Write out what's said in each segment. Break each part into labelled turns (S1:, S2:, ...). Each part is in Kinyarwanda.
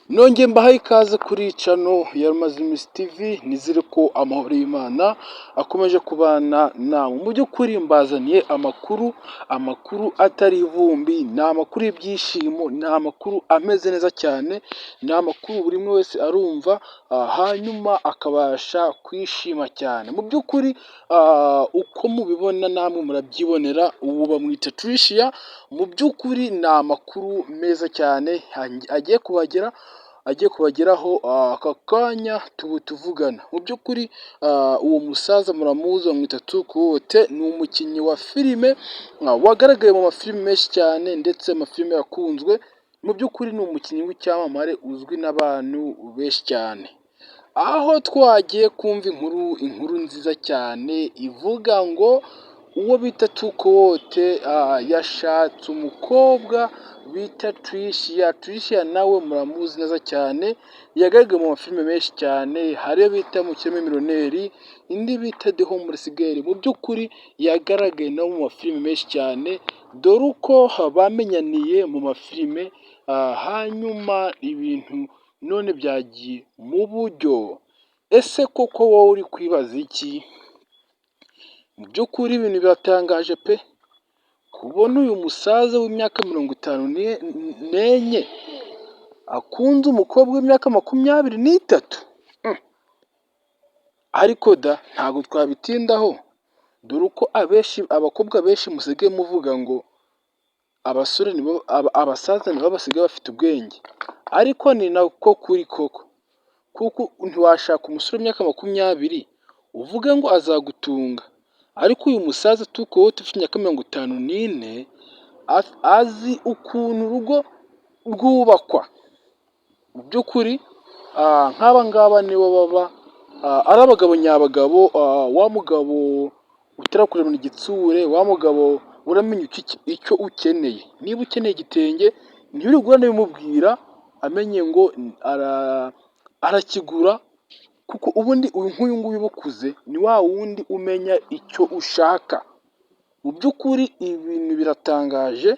S1: Nongeye mbahaye ikaze kuri cano ya Rumazimisi TV, nizere ko amahoro y'Imana akomeje kubana namwe. Mu by'ukuri mbazaniye amakuru atari ivumbi, ni amakuru y'ibyishimo, ni amakuru ameze neza cyane, ni amakuru buri umwe wese arumva hanyuma akabasha kwishima cyane. Mu by'ukuri uko mubibona namwe murabyibonera, ubu bamwita Tricia. Mu by'ukuri ni amakuru meza cyane agiye kubageraho aka kanya tuvugana. Mu by'ukuri uwo musaza muramuzi bamwita Tukuwote, ni umukinnyi wa filime wagaragaye mu mafilime menshi cyane ndetse amafilime yakunzwe. Mu by'ukuri ni umukinnyi w'icyamamare uzwi n'abantu benshi cyane, aho twagiye kumva inkuru nziza cyane ivuga ngo uwo bita Tukuwote yashatse umukobwa bita Tricia. Tricia nawe muramuzi neza cyane, yagaragaye mu mafilime menshi cyane, hari iyo bita Mukene Miliyoneri, indi bita The Homeless Girl. Mu by'ukuri yagaragaye no mu mafilime menshi cyane, dore uko bamenyaniye mu mafilime hanyuma ibintu none byagiye mu buryo. Ese koko wowe uri kwibaza iki? Mu by'ukuri ibintu biratangaje pe, kubona uyu musaza w'imyaka 54 akunze umukobwa w'imyaka 23. Ariko ntabwo twabitindaho, dore uko abakobwa benshi musigaye muvuga ngo abasaza nibo basigaye bafite ubwenge, ariko ni nako kuri koko, kuko ntiwashaka umusore w'imyaka 20 uvuge ngo azagutunga, ariko uyu musaza Tukuwote ufite imyaka 54 azi ukuntu urugo rwubakwa. Mu by'ukuri nk'aba ngaba nibo baba ari abagabo nyabagabo, wa mugabo utarakuremana igitsure, wa mugabo uramenya icyo ukeneye. Niba ukeneye igitenge ntiwirirwe unabimubwira amenye ngo arakigura, kuko ubundi nk'uyu nguyu uba ukuze ni wa wundi umenya icyo ushaka. Mu by'ukuri ibintu biratangaje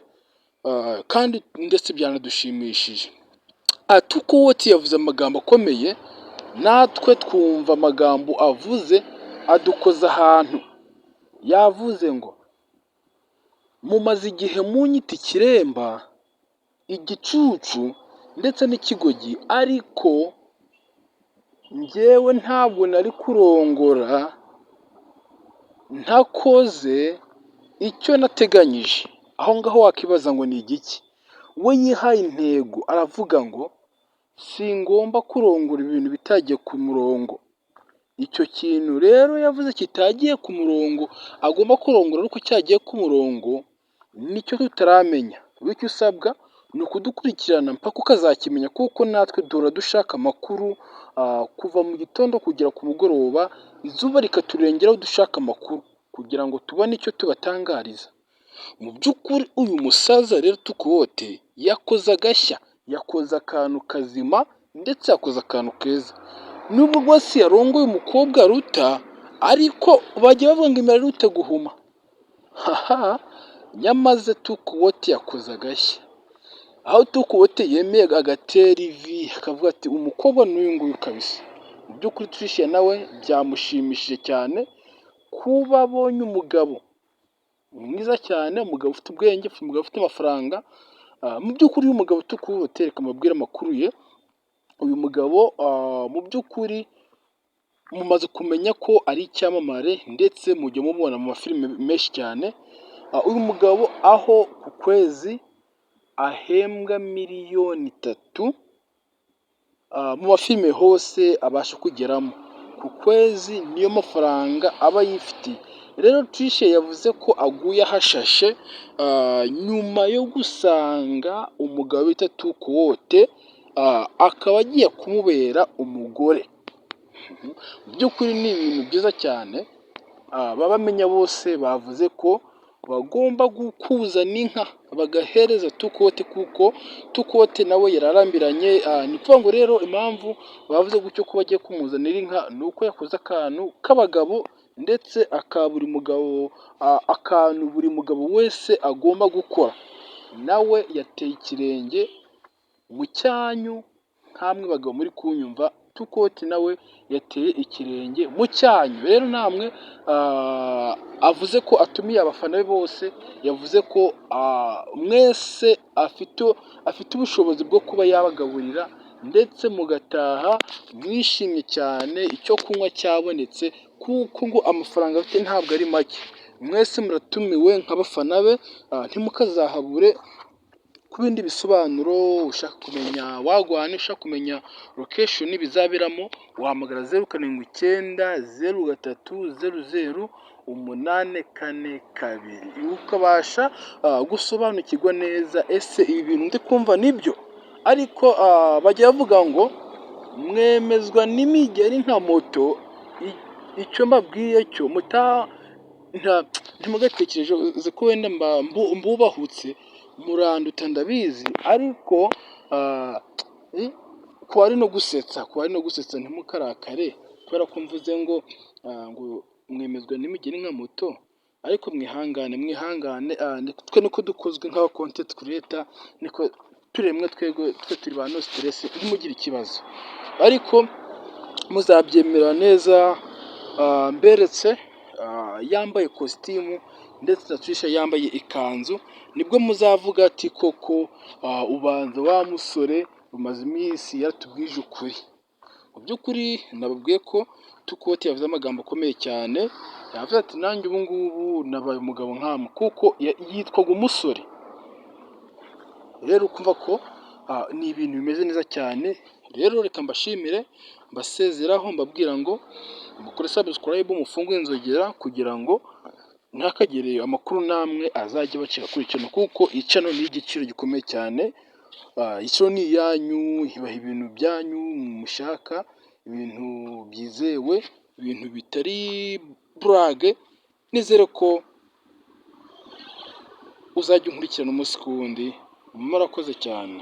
S1: kandi ndetse byanadushimishije. Tukuwote yavuze amagambo akomeye, natwe twumva amagambo avuze adukoza ahantu. Yavuze ngo mumaze igihe munyita ikiremba, igicucu ndetse n'ikigoyi, ariko njyewe ntabwo nari kurongora ntakoze icyo nateganyije. Aho ngaho wakibaza ngo ni igiki? We yihaye intego, aravuga ngo singomba kurongora ibintu bitagiye ku murongo. Icyo kintu rero yavuze kitagiye ku murongo agomba kurongora ariko cyagiye ku murongo, nicyo tutaramenya. Bityo usabwa ni ukudukurikirana mpaka ukazakimenya, kuko natwe duhora dushaka amakuru kuva mu gitondo kugera ku mugoroba, izuba rikaturengeraho dushaka amakuru kugira ngo tubone icyo tubatangariza. Mu by'ukuri uyu musaza rero Tukuwote yakoze agashya, yakoze akantu kazima ndetse yakoze akantu keza. Nubwo rwose yarongoye umukobwa aruta, ariko bajya bavuga ngo imera iruta guhuma. Nyamaze Tukuwote yakoze agashya, aho Tukuwote yemeye agatera ivi akavuga ati umukobwa n'uyu nguyu kabisa. Mu by'ukuri Tricia nawe byamushimishije cyane kuba abonye umugabo mwiza cyane, umugabo ufite ubwenge, umugabo ufite amafaranga. Mu by'ukuri uyu mugabo Tukuwote, reka mbabwire amakuru ye. Uyu mugabo mu by'ukuri mumaze kumenya ko ari icyamamare ndetse mujya mubona mu mafilime menshi cyane. Uyu mugabo aho ku kwezi ahembwa 3 miliyoni mu mafilime hose abasha kugeramo ku kwezi, niyo mafaranga aba yifitiye. Rero Tricia yavuze ko aguye ahashashe nyuma yo gusanga umugabo bita Tukuwote akaba agiye kumubera umugore. Mu by'ukuri ni ibintu byiza cyane. Babamenya bose bavuze ko bagomba kuzana inka bagahereza Tukuwote, kuko Tukuwote nawe yararambiranye. Ni ukuvuga ngo rero impamvu bavuze gutyo ko bagiye kumuzanira inka, ni uko yakoze akantu k'abagabo ndetse akantu buri mugabo wese agomba gukora. Nawe yateye ikirenge mu cyanyu nk'amwe bagabo muri kunyumva, Tukoti nawe yateye ikirenge mu cyanyu. Rero namwe avuze ko atumiye abafana be bose, yavuze ko mwese afite ubushobozi bwo kuba yabagaburira ndetse mugataha mwishimye cyane, icyo kunywa cyabonetse, kuko ngo amafaranga afite ntabwo ari make. Mwese muratumiwe nk'abafana be, ntimukazahabure. Ku bindi bisobanuro ushaka kumenya wagwana, ushaka kumenya location bizabiramo, wahamagara 0793000842 ukabasha gusobanukirwa neza ese ibi bintu ndi kumva nibyo. Ariko bajya bavuga ngo mwemezwa n'imigeri nka moto. Icyo mbabwiye cyo ntimugatekereje ko wenda mbubahutse muranduta ndabizi, ariko kuba ari no gusetsa ntimukarakare kubera ko mvuze ngo mwemezwa n'imigeri nka moto. Ariko mwihangane, twe niko dukozwe nk'aba content creator, niko turemwe twe turi ba no stress, ntimugire ikibazo. Ariko muzabyemera neza, mberetse yambaye kositimu ndetse na Trisha yambaye ikanzu, nibwo muzavuga ati koko ubanza wa musore umaze iminsi yaratubwije ukuri. Mu by'ukuri nababwiye ko Tukoti yavuze amagambo akomeye cyane, yavuze ati nanjye ubu ngubu nabaye umugabo nkamwe, kuko yitwaga umusore. Rero ukumva ko ni ibintu bimeze neza cyane. Rero reka mbashimire, mbasezeraho mbabwira ngo mukore subscribe, mufungue inzogera kugira ngo ntakagere amakuru namwe azajya bacika kuri channel, kuko iyi channel ni igiciro gikomeye cyane. Iyi channel ni iyanyu, ibaha ibintu byanyu mushaka, ibintu byizewe, ibintu bitari burage. Nizere ko uzajya unkurikirana umunsi ku wundi. Murakoze cyane.